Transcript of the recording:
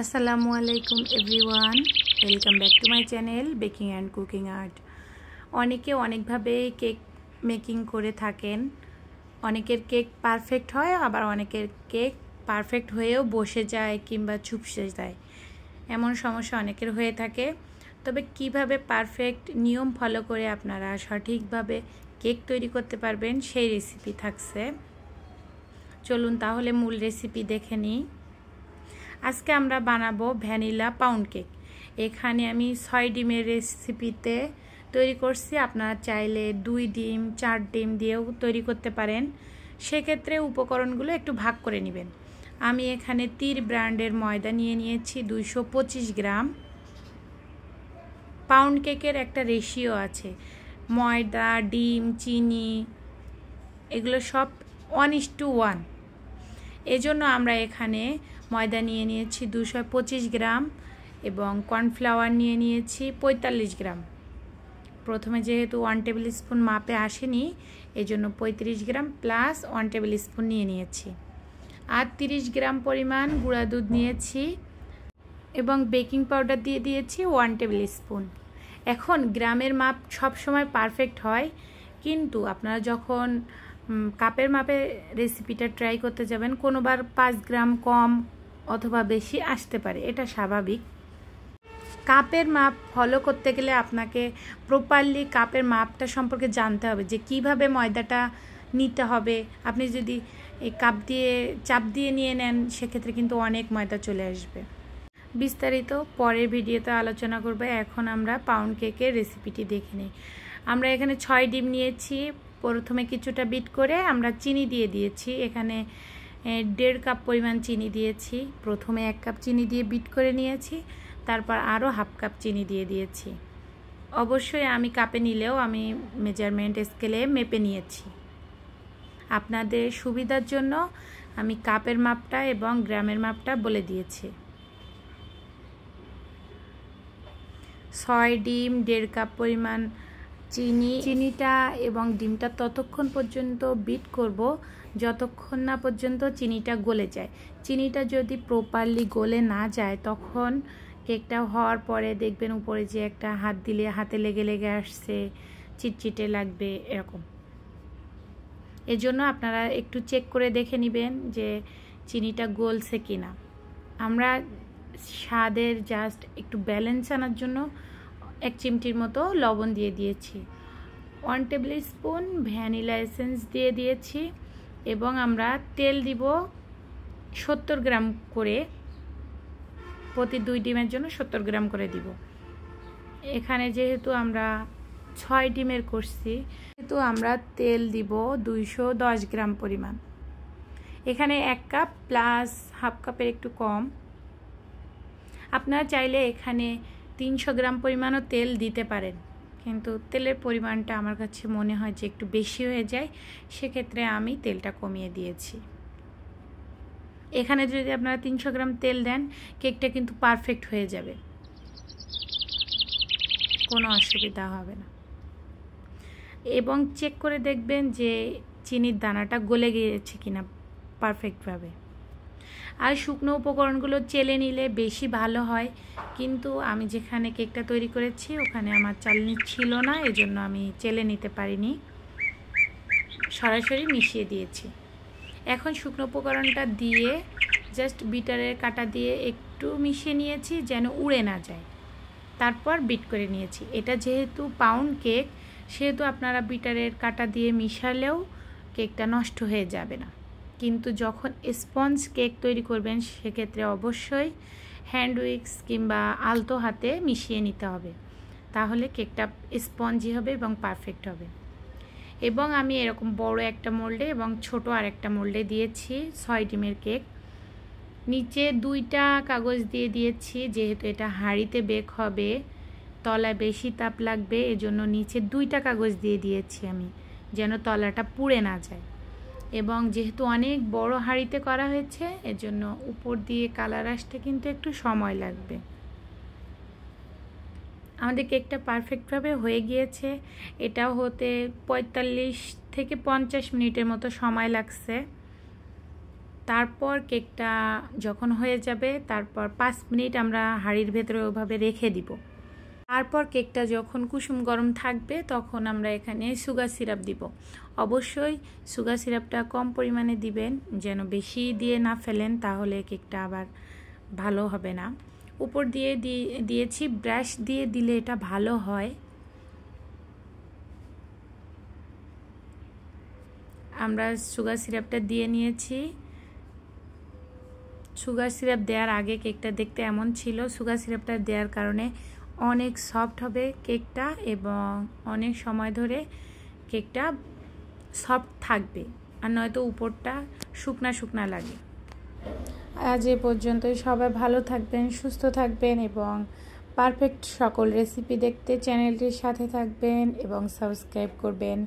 আসসালামু আলাইকুম everyone, welcome back to my channel baking and cooking art. অনেকে অনেকভাবে কেক মেকিং করে থাকেন। অনেকের কেক পারফেক্ট হয়, আবার অনেকের কেক পারফেক্ট হয়েও বসে যায় কিংবা চুপসে যায়। এমন সমস্যা অনেকের হয়ে থাকে। তবে কিভাবে পারফেক্ট নিয়ম ফলো করে আপনারা সঠিকভাবে কেক তৈরি করতে পারবেন সেই রেসিপি থাকছে। চলুন তাহলে মূল রেসিপি দেখে নিই। আজকে আমরা বানাবো ভ্যানিলা পাউন্ড কেক। এখানে আমি 6 ডিমের রেসিপিতে তৈরি করছি। আপনারা চাইলে 2 ডিম 4 ডিম দিয়েও তৈরি করতে পারেন। সেক্ষেত্রে উপকরণগুলো একটু ভাগ করে নেবেন। আমি এখানে তীর ব্র্যান্ডের ময়দা নিয়ে নিয়েছি 225 গ্রাম। পাউন্ড কেকের একটা রেশিও আছে, ময়দা, ডিম, চিনি এগুলো সব 1:1। এজন্য আমরা এখানে ময়দা নিয়ে নিয়েছি 225 গ্রাম এবং কর্নফ্লাওয়ার নিয়ে নিয়েছি 45 গ্রাম। প্রথমে যেহেতু 1 টেবিল স্পুন মাপে আসেনি, এজন্য 35 গ্রাম প্লাস 1 টেবিল স্পুন নিয়ে নিয়েছি। আর 30 গ্রাম পরিমাণ গুঁড়া দুধ নিয়েছি এবং বেকিং পাউডার দিয়ে দিয়েছি 1 টেবিল স্পুন। এখন গ্রামের মাপ সবসময় পারফেক্ট হয়, কিন্তু আপনারা যখন কাপের মাপে রেসিপিটা ট্রাই করতে যাবেন, কোনোবার 5 গ্রাম কম অথবা বেশি আসতে পারে, এটা স্বাভাবিক। কাপের মাপ ফলো করতে গেলে আপনাকে প্রপারলি কাপের মাপটা সম্পর্কে জানতে হবে, যে কিভাবে ময়দাটা নিতে হবে। আপনি যদি এই কাপ দিয়ে চাপ দিয়ে নিয়ে নেন, সেক্ষেত্রে কিন্তু অনেক ময়দা চলে আসবে। বিস্তারিত পরের ভিডিওতে আলোচনা করব। এখন আমরা পাউন্ড কেকের রেসিপিটি দেখে নিই। আমরা এখানে 6 ডিম নিয়েছি। প্রথমে কিছুটা বিট করে আমরা চিনি দিয়ে দিয়েছি। এখানে 1.5 কাপ পরিমাণ চিনি দিয়েছি। প্রথমে 1 কাপ চিনি দিয়ে বিট করে নিয়েছি, তারপর আরও হাফ কাপ চিনি দিয়ে দিয়েছি। অবশ্যই আমি কাপে নিলেও আমি মেজারমেন্ট স্কেলে মেপে নিয়েছি। আপনাদের সুবিধার জন্য আমি কাপের মাপটা এবং গ্রামের মাপটা বলে দিয়েছি। 6 ডিম, 1.5 কাপ পরিমাণ চিনিটা এবং ডিমটা ততক্ষণ পর্যন্ত বিট করব যতক্ষণ না পর্যন্ত চিনিটা গলে যায়। চিনিটা যদি প্রপারলি গলে না যায়, তখন কেকটা হওয়ার পরে দেখবেন উপরে যে একটা হাত দিলে হাতে লেগে লেগে আসছে, চিটচিটে লাগবে এরকম। এজন্য আপনারা একটু চেক করে দেখে নেবেন যে চিনিটা গলছে কিনা। আমরা স্বাদের জাস্ট একটু ব্যালেন্স আনার জন্য 1 চিমটির মতো লবণ দিয়ে দিয়েছি। 1 টেবিল স্পুন ভ্যানিলা এসেন্স দিয়ে দিয়েছি এবং আমরা তেল দিব 70 গ্রাম করে। প্রতি 2 ডিমের জন্য 70 গ্রাম করে দিব। এখানে যেহেতু আমরা 6 ডিমের করছি, সেহেতু আমরা তেল দিব 210 গ্রাম পরিমাণ। এখানে 1 কাপ প্লাস হাফ কাপের একটু কম। আপনারা চাইলে এখানে 300 গ্রাম পরিমাণও তেল দিতে পারেন, কিন্তু তেলের পরিমাণটা আমার কাছে মনে হয় যে একটু বেশি হয়ে যায়, সেক্ষেত্রে আমি তেলটা কমিয়ে দিয়েছি। এখানে যদি আপনারা 300 গ্রাম তেল দেন, কেকটা কিন্তু পারফেক্ট হয়ে যাবে, কোনো অসুবিধা হবে না। এবং চেক করে দেখবেন যে চিনির দানাটা গলে গিয়েছে কিনা পারফেক্টভাবে। আর শুকনো উপকরণগুলো চেলে নিলে বেশি ভালো হয়, কিন্তু আমি যেখানে কেকটা তৈরি করেছি ওখানে আমার চালনি ছিল না, এজন্য আমি চেলে নিতে পারিনি, সরাসরি মিশিয়ে দিয়েছি। এখন শুকনো উপকরণটা দিয়ে জাস্ট বিটারের কাঁটা দিয়ে একটু মিশিয়ে নিয়েছি যেন উড়ে না যায়, তারপর বিট করে নিয়েছি। এটা যেহেতু পাউন্ড কেক, সেহেতু আপনারা বিটারের কাঁটা দিয়ে মিশালেও কেকটা নষ্ট হয়ে যাবে না। কিন্তু যখন স্পঞ্জ কেক তৈরি করবেন, সেক্ষেত্রে অবশ্যই হ্যান্ড উইক্স কিংবা আলতো হাতে মিশিয়ে নিতে হবে, তাহলে কেকটা স্পঞ্জি হবে এবং পারফেক্ট হবে। এবং আমি এরকম বড় একটা মোল্ডে এবং ছোট আরেকটা মোল্ডে দিয়েছি 6 ডিমের কেক। নিচে 2টা কাগজ দিয়ে দিয়েছি, যেহেতু এটা হাঁড়িতে বেক হবে, তলায় বেশি তাপ লাগবে, এজন্য নিচে 2টা কাগজ দিয়ে দিয়েছি আমি, যেন তলাটা পুড়ে না যায়। এবং যেহেতু অনেক বড় হাঁড়িতে করা হয়েছে, এজন্য উপর দিয়ে কালার আসতে কিন্তু একটু সময় লাগবে। আমাদের কেকটা পারফেক্টভাবে হয়ে গিয়েছে। এটাও হতে 45 থেকে 50 মিনিটের মতো সময় লাগছে। তারপর কেকটা যখন হয়ে যাবে তারপর 5 মিনিট আমরা হাঁড়ির ভেতরে ওভাবে রেখে দিব। তারপর কেকটা যখন কুসুম গরম থাকবে তখন আমরা এখানে সুগার সিরাপ দিব। অবশ্যই সুগার সিরাপটা কম পরিমাণে দিবেন, যেন বেশি দিয়ে না ফেলেন, তাহলে কেকটা আবার ভালো হবে না। উপর দিয়ে দিয়েছি, ব্রাশ দিয়ে দিলে এটা ভালো হয়। আমরা সুগার সিরাপটা দিয়ে নিয়েছি। সুগার সিরাপ দেওয়ার আগে কেকটা দেখতে এমন ছিল, সুগার সিরাপটা দেওয়ার কারণে অনেক সফট হবে কেকটা এবং অনেক সময় ধরে কেকটা সফট থাকবে, আর নয়তো উপরটা শুকনা শুকনা লাগে। আজ এ পর্যন্তই। সবাই ভালো থাকবেন, সুস্থ থাকবেন এবং পারফেক্ট সকল রেসিপি দেখতে চ্যানেলটির সাথে থাকবেন এবং সাবস্ক্রাইব করবেন।